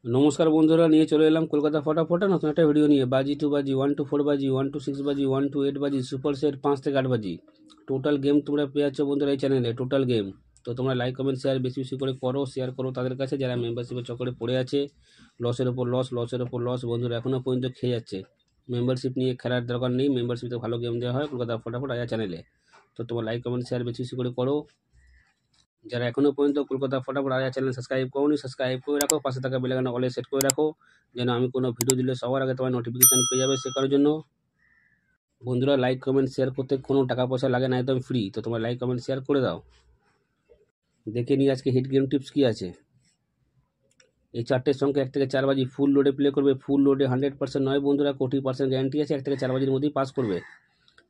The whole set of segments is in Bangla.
নমস্কার বন্ধুরা, নিয়ে চলে এলাম কলকাতা ফটাফট নতুন একটা ভিডিও নিয়ে। বাজি টু বাজি, 1 to 4 বাজি, 1 to 6 বাজি, 1 to 8 বাজি, সুপার সেট 5 থেকে 8 বাজি, টোটাল গেম তোমরা পেয়ে যাচ্ছ বন্ধুরা এই চ্যানেলে। টোটাল গেম তো তোমরা লাইক কমেন্ট শেয়ার বেশি বেশি করে করো, শেয়ার করো তাদের কাছে যারা মেম্বারশিপের চক্করে পড়ে আছে। লসের ওপর লস, লসের ওপর লস বন্ধুরা এখনও পর্যন্ত খেয়ে যাচ্ছে। মেম্বারশিপ নিয়ে খেলার দরকার নেই, মেম্বারশিপে ভালো গেম দেওয়া হয় কলকাতা ফটাফট আয়া চ্যানেলে। তো তোমরা লাইক কমেন্ট শেয়ার বেশি বেশি করে করো। যারা এখনও পর্যন্ত কলকাতা ফটাফট আয়া চ্যানেল সাবস্ক্রাইব করোনি, সাবস্ক্রাইব করে রাখো, পাশে থাকা বেল আইকন অলে সেট করে রাখো, যেন আমি কোনো ভিডিও দিলে সবার আগে তোমার নোটিফিকেশান পেয়ে যাবে। সে কারোর জন্য বন্ধুরা লাইক কমেন্ট শেয়ার করতে কোনো টাকা পয়সা লাগে না, একদম ফ্রি। তো তোমরা লাইক কমেন্ট শেয়ার করে দাও। দেখে নিই আজকে হিট গেম টিপস কী আছে। এই চারটের সংখ্যা 1 থেকে 4 বাজি ফুল লোডে প্লে করবে। ফুল লোডে 100% নয় বন্ধুরা, কোটি পার্সেন্ট গ্যারান্টি আছে 1 থেকে 4 বাজির মধ্যেই পাস করবে।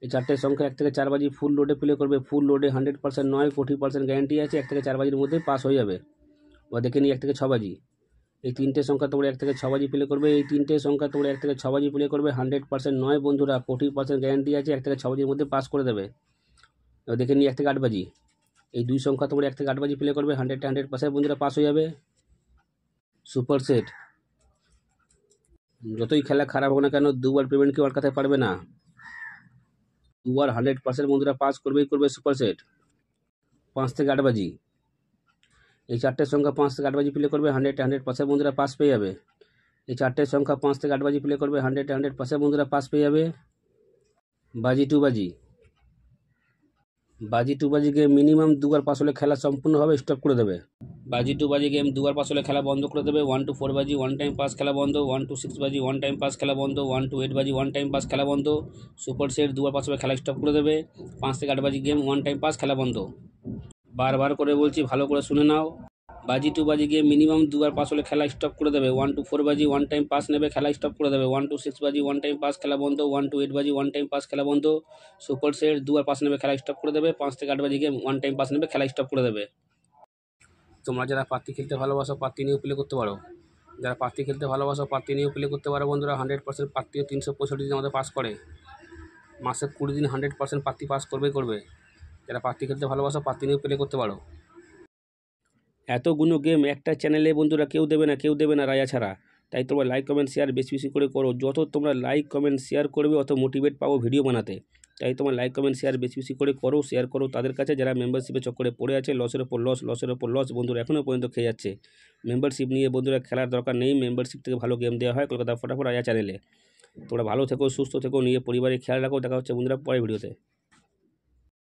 এই চারটের সংখ্যা 1 থেকে 4 বাজি ফুল লোডে প্লে করবে। ফুল লোডে 100% নয়, কোটি পার্সেন্ট গ্যারান্টি আছে 1 থেকে 4 বাজির মধ্যেই পাস হয়ে যাবে। বা দেখে নিই 1 থেকে 6 বাজি। এই তিনটে সংখ্যা তোমরা 1 থেকে 6 বাজি প্লে করবে। এই তিনটে সংখ্যা তোমরা 1 থেকে 6 বাজি প্লে করবে। 100% নয় বন্ধুরা, 40% গ্যারান্টি আছে 1 থেকে 6 বাজির মধ্যে পাস করে দেবে। এবার দেখে নিই 1 থেকে 8 বাজি। এই দুই সংখ্যা তোমরা 1 থেকে 8 বাজি প্লে করবে। 100% বন্ধুরা পাস হয়ে যাবে। সুপার সেট যতই খেলা খারাপ হোক না কেন, দুবার পেমেন্ট কেউ আটকাতে পারবে না। দুবার 100% বন্ধুরা পাস করবেই করবে সুপার সেট। 5 থেকে 8 বাজি। এই চারটের সংখ্যা 5 থেকে 8 বাজি প্লে করবে। 100% বন্ধুরা পাস পেয়ে যাবে। এই চারটের সংখ্যা 5 থেকে 8 বাজি প্লে করবে। 100% বন্ধুরা পাস পেয়ে যাবে। বাজি টু বাজি। বাজি টু বাজি গেম মিনিমাম দুবার পাস হলে খেলা সম্পূর্ণভাবে স্টপ করে দেবে। বাজি টু বাজি গেম দুবার পাস হলে খেলা বন্ধ করে দেবে। 1 to 4 বাজি 1 টাইম পাস খেলা বন্ধ। 1 to 6 বাজি 1 টাইম পাস খেলা বন্ধ। 1 to 8 বাজি 1 টাইম পাস খেলা বন্ধ। সুপার সেট দুবার পাস হলে খেলা স্টপ করে দেবে। 5 থেকে 8 বাজি গেম 1 টাইম পাস খেলা বন্ধ। বারবার করে বলছি, ভালো করে শুনে নাও। বাজি টু বাজি গিয়ে মিনিমাম দুবার পাস হলে খেলা স্টপ করে দেবে। 1 to 4 বাজি 1 টাইম পাস নেবে, খেলা স্টপ করে দেবে। 1 to 6 বাজি 1 টাইম পাস খেলা বন্ধ। 1 to 8 বাজি 1 টাইম পাস খেলা বন্ধ। সুপার সেট দুবার পাস নেবে, খেলা স্টপ করে দেবে। 5 থেকে 8 বাজি গিয়ে 1 টাইম পাস নেবে, খেলা স্টপ করে দেবে। তোমরা যারা পাত্তি খেলতে ভালোবাসো পাত্তি নিয়েও প্লে করতে পারো। যারা পাত্তি খেলতে ভালোবাসো পাত্তি নিয়েও প্লে করতে পারো বন্ধুরা। 100% পাত্তিও 365 দিন আমাদের পাস করে। মাসে 20 দিন 100% পাত্তি পাস করবেই করবে। যারা পাত্তি খেলতে ভালোবাসো পাত্তি নিয়েও প্লে করতে পারো। এতগুলো গেম একটা চ্যানেলে বন্ধুরা কেউ দেবে না, কেউ দেবে না রায়া ছাড়া। তাই তোমরা লাইক কমেন্ট শেয়ার বেশি বেশি করে করো। যত তোমরা লাইক কমেন্ট শেয়ার করবে অত মোটিভেট পাবো ভিডিও বানাতে। তাই তোমরা লাইক কমেন্ট শেয়ার বেশি বেশি করে করো, শেয়ার করো তাদের কাছে যারা মেম্বারশিপের চক্করে পড়ে আছে। লসের ওপর লস, লসের ওপর লস বন্ধুরা এখনও পর্যন্ত খেয়ে যাচ্ছে। মেম্বারশিপ নিয়ে বন্ধুরা খেলার দরকার নেই, মেম্বারশিপ থেকে ভালো গেম দেওয়া হয় কলকাতা ফটাফট আয়া চ্যানেলে। তোমরা ভালো থেকো, সুস্থ থেকো, নিয়ে পরিবারে খেয়াল রাখো। দেখা হচ্ছে বন্ধুরা পরের ভিডিওতে।